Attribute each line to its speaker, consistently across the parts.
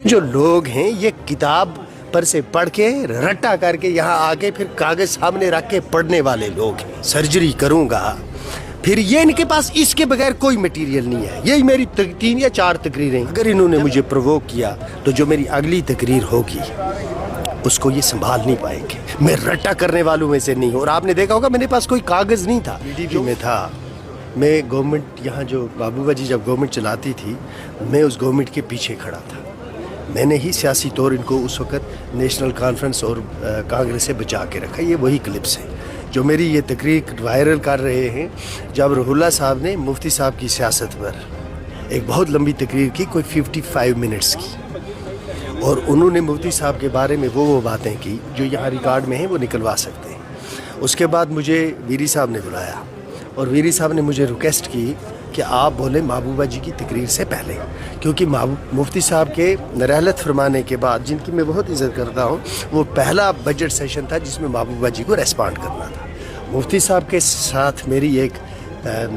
Speaker 1: جو لوگ ہیں یہ کتاب پر سے پڑھ کے رٹا کر کے یہاں آگے پھر کاغذ سامنے رکھ کے پڑھنے والے لوگ ہیں. سرجری کروں گا پھر یہ ان کے پاس اس کے بغیر کوئی میٹیریل نہیں ہے. یہی میری 3 یا 4 تقریریں. اگر انہوں نے مجھے پرووک کیا تو جو میری اگلی تقریر ہوگی اس کو یہ سنبھال نہیں پائیں گے. میں رٹا کرنے والوں میں سے نہیں ہوں. اور آپ نے دیکھا ہوگا میرے پاس کوئی کاغذ نہیں تھا. PDP میں تھا میں. گورنمنٹ یہاں جو محبوبہ جی جب گورنمنٹ چلاتی تھی میں اس گورنمنٹ کے پیچھے کھڑا تھا. میں نے ہی سیاسی طور ان کو اس وقت نیشنل کانفرنس اور کانگریس سے بچا کے رکھا. یہ وہی کلپس ہیں جو میری یہ تقریر وائرل کر رہے ہیں. جب روح اللہ صاحب نے مفتی صاحب کی سیاست پر ایک بہت لمبی تقریر کی, کوئی 55 منٹس کی, اور انہوں نے مفتی صاحب کے بارے میں وہ باتیں کی جو یہاں ریکارڈ میں ہیں, وہ نکلوا سکتے ہیں. اس کے بعد مجھے ویری صاحب نے بلایا اور ویری صاحب نے مجھے ریکویسٹ کی کہ آپ بولیں محبوبہ جی کی تقریر سے پہلے, کیونکہ مفتی صاحب کے رحلت فرمانے کے بعد, جن کی میں بہت عزت کرتا ہوں, وہ پہلا بجٹ سیشن تھا جس میں محبوبہ جی کو ریسپانڈ کرنا تھا. مفتی صاحب کے ساتھ میری ایک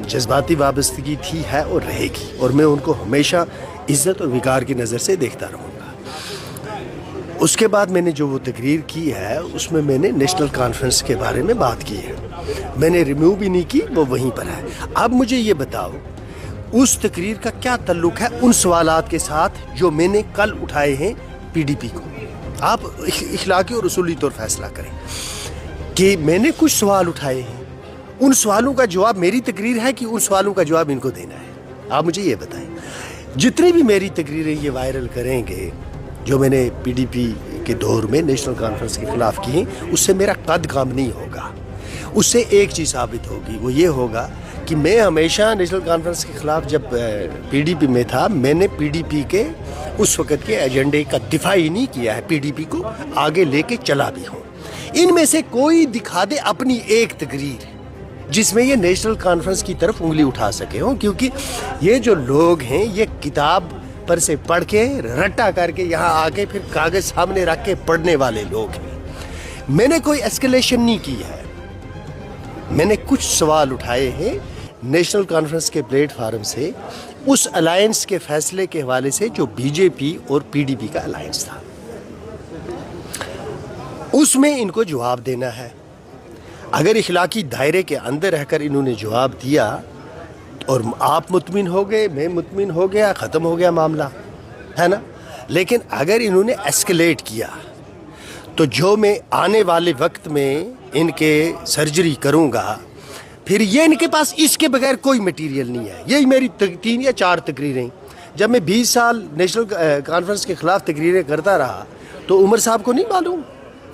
Speaker 1: جذباتی وابستگی تھی, ہے اور رہے گی, اور میں ان کو ہمیشہ عزت اور وقار کی نظر سے دیکھتا رہوں گا. اس کے بعد میں نے جو وہ تقریر کی ہے اس میں نے نیشنل کانفرنس کے بارے میں بات کی ہے. میں نے ریموو بھی نہیں کی, وہ وہیں پر ہے. اب مجھے یہ بتاؤ اس تقریر کا کیا تعلق ہے ان سوالات کے ساتھ جو میں نے کل اٹھائے ہیں PDP کو. آپ اخلاقی اور اصولی طور فیصلہ کریں کہ میں نے کچھ سوال اٹھائے ہیں, ان سوالوں کا جواب میری تقریر ہے کہ ان سوالوں کا جواب ان کو دینا ہے. آپ مجھے یہ بتائیں. جتنی بھی میری تقریریں یہ وائرل کریں گے جو میں نے PDP کے دور میں نیشنل کانفرنس کے خلاف کی ہیں, اس سے میرا قد کام نہیں ہوگا. اس سے ایک چیز ثابت ہوگی, وہ یہ ہوگا کہ میں ہمیشہ نیشنل کانفرنس کے خلاف جب PDP میں تھا, میں نے PDP کے اس وقت کے ایجنڈے کا دفاع ہی نہیں کیا ہے, PDP کو آگے لے کے چلا بھی ہوں. ان میں سے کوئی دکھا دے اپنی ایک تقریر جس میں یہ نیشنل کانفرنس کی طرف انگلی اٹھا سکے ہوں, کیونکہ یہ جو لوگ ہیں یہ کتاب پر سے پڑھ کے رٹا کر کے یہاں آگے پھر کاغذ سامنے رکھ کے پڑھنے والے لوگ ہیں. میں نے کوئی ایسکیلیشن نہیں کی ہے. میں نے کچھ سوال اٹھائے ہیں نیشنل کانفرنس کے پلیٹ فارم سے, اس الائنس کے فیصلے کے حوالے سے جو BJP اور PDP کا الائنس تھا. اس میں ان کو جواب دینا ہے. اگر اخلاقی دائرے کے اندر رہ کر انہوں نے جواب دیا اور آپ مطمئن ہو گئے, میں مطمئن ہو گیا, ختم ہو گیا معاملہ, ہے نا. لیکن اگر انہوں نے ایسکیلیٹ کیا تو جو میں آنے والے وقت میں ان کے سرجری کروں گا, پھر یہ ان کے پاس اس کے بغیر کوئی میٹیریل نہیں ہے. یہی میری 3 یا 4 تقریریں. جب میں 20 سال نیشنل کانفرنس کے خلاف تقریریں کرتا رہا تو عمر صاحب کو نہیں معلوم,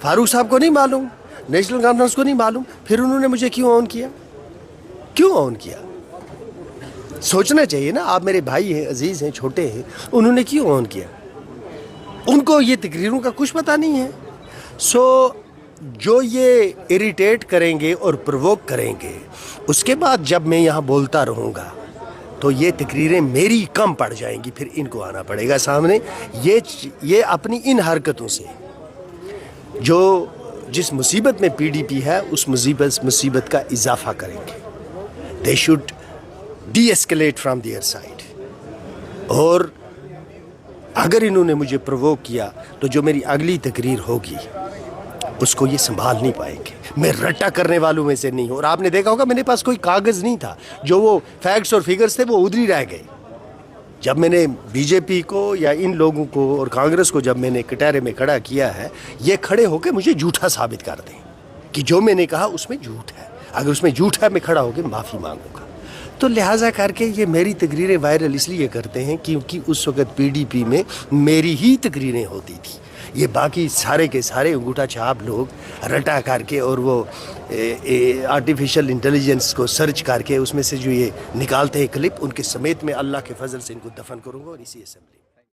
Speaker 1: فاروق صاحب کو نہیں معلوم, نیشنل کانفرنس کو نہیں معلوم, پھر انہوں نے مجھے کیوں آن کیا, کیوں آن کیا؟ سوچنا چاہیے نا. آپ میرے بھائی ہیں, عزیز ہیں, چھوٹے ہیں, انہوں نے کیوں آن کیا؟ ان کو یہ تقریروں کا کچھ پتہ نہیں ہے. سو جو یہ اریٹیٹ کریں گے اور پرووک کریں گے, اس کے بعد جب میں یہاں بولتا رہوں گا تو یہ تقریریں میری کم پڑ جائیں گی, پھر ان کو آنا پڑے گا سامنے. یہ اپنی ان حرکتوں سے جو جس مصیبت میں PDP ہے اس مصیبت کا اضافہ کریں گے. They should deescalate from there side. اور اگر انہوں نے مجھے پرووک کیا تو جو میری اگلی تقریر ہوگی اس کو یہ سنبھال نہیں پائیں گے. میں رٹا کرنے والوں میں سے نہیں ہوں. اور آپ نے دیکھا ہوگا میرے پاس کوئی کاغذ نہیں تھا. جو وہ فیکٹس اور فگرز تھے وہ ادھر ہی رہ گئے. جب میں نے BJP کو یا ان لوگوں کو اور کانگریس کو جب میں نے کٹہرے میں کھڑا کیا ہے, یہ کھڑے ہو کے مجھے جھوٹا ثابت کر دیں کہ جو میں نے کہا اس میں جھوٹ ہے. اگر اس میں جھوٹ ہے میں کھڑا ہو کے معافی مانگوں گا. تو لہٰذا کر کے یہ میری تقریریں وائرل اس لیے کرتے ہیں کیونکہ اس وقت PDP میں میری ہی تقریریں ہوتی تھی. یہ باقی سارے کے سارے انگوٹھا چھاپ لوگ رٹا کر کے اور وہ آرٹیفیشل انٹیلیجنس کو سرچ کر کے اس میں سے جو یہ نکالتے ہیں کلپ, ان کے سمیت میں اللہ کے فضل سے ان کو دفن کروں گا اور اسی اسمبلی